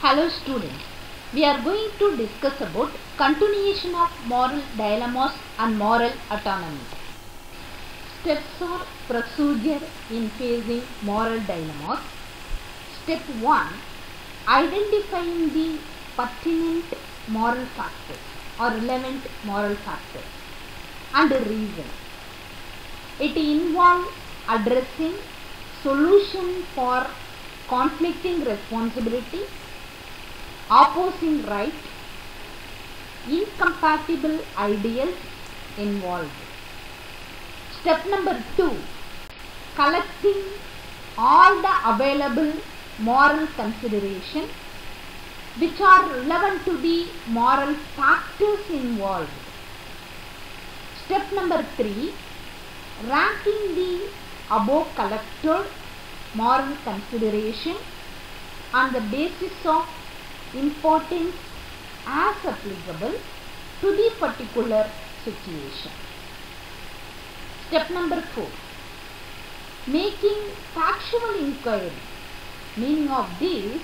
Hello students, we are going to discuss about continuation of moral dilemmas and moral autonomy. Steps or procedure in facing moral dilemmas. Step 1. Identifying the pertinent moral factors or relevant moral factors and reason. It involves addressing solution for conflicting responsibility, opposing right, incompatible ideals involved. Step number 2. Collecting all the available moral consideration which are relevant to the moral factors involved. Step number 3. Ranking the above collected moral consideration on the basis of importance as applicable to the particular situation. Step number 4. Making factual inquiry. Meaning of this,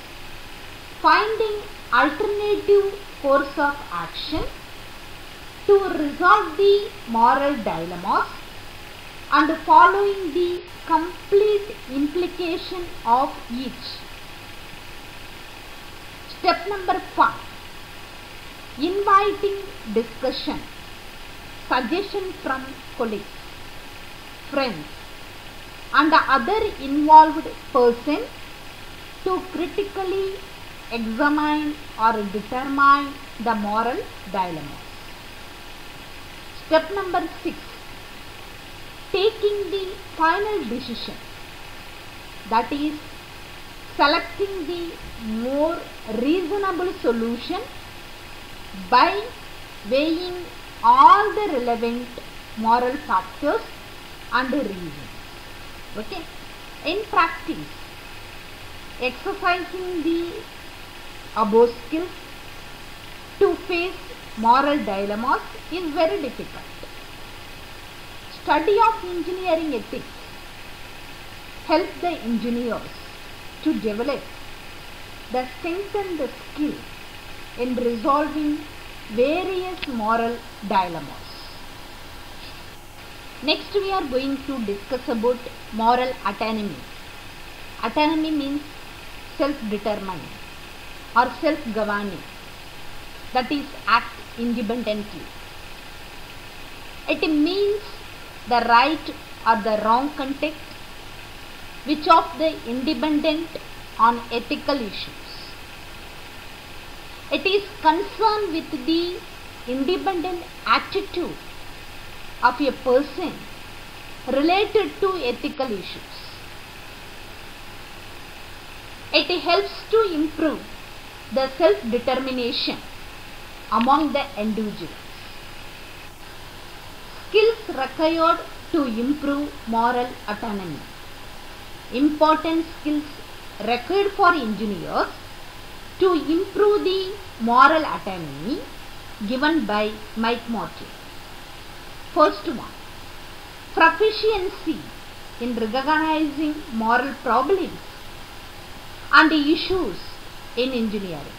finding alternative course of action to resolve the moral dilemmas and following the complete implication of each. Step number 5. Inviting discussion, suggestion from colleagues, friends and other involved persons to critically examine or determine the moral dilemmas. Step number 6. Taking the final decision, that is selecting the more reasonable solution by weighing all the relevant moral factors and reasons. Okay. In practice, exercising the above skills to face moral dilemmas is very difficult. Study of engineering ethics helps the engineers to develop the strength and the skill in resolving various moral dilemmas. Next we are going to discuss about moral autonomy. Autonomy means self-determined or self-governing, that is act independently. It means the right or the wrong conduct which of the independent on ethical issues. It is concerned with the independent attitude of a person related to ethical issues. It helps to improve the self-determination among the individuals. Skills required to improve moral autonomy. Important skills required for engineers to improve the moral autonomy given by Mike Morty. First one, proficiency in recognizing moral problems and issues in engineering.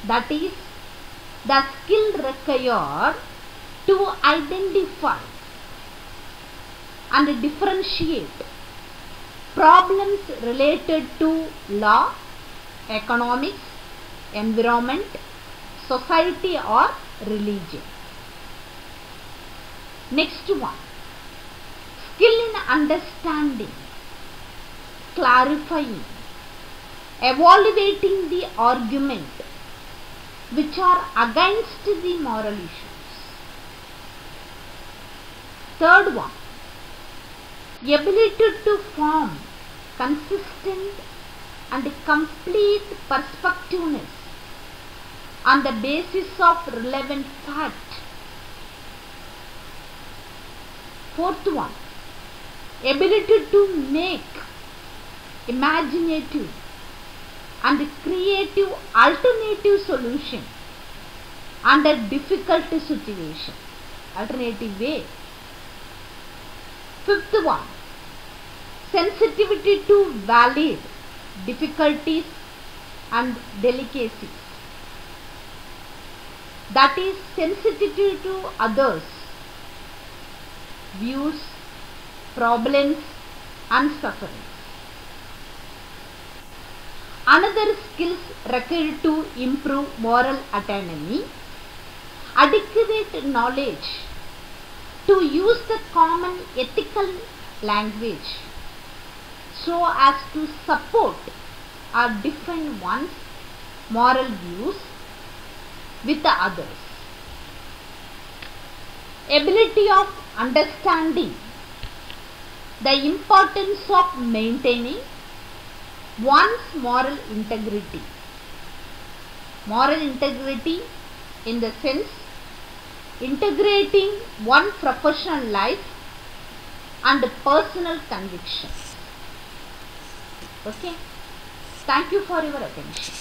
That is, the skill required to identify and differentiate problems related to law, economics, environment, society or religion. Next one, skill in understanding, clarifying, evaluating the argument which are against the moral issues. Third one, ability to form consistent and complete perspectiveness on the basis of relevant fact. Fourth one, ability to make imaginative and creative alternative solution under difficult situation. Alternative way. Fifth one, sensitivity to valid difficulties and delicacies. That is sensitivity to others' views, problems and sufferings. Another skills required to improve moral autonomy: adequate knowledge to use the common ethical language so as to support or defend one's moral views with the others. Ability of understanding the importance of maintaining one's moral integrity. Moral integrity in the sense integrating one professional life and personal convictions. Okay. Thank you for your attention.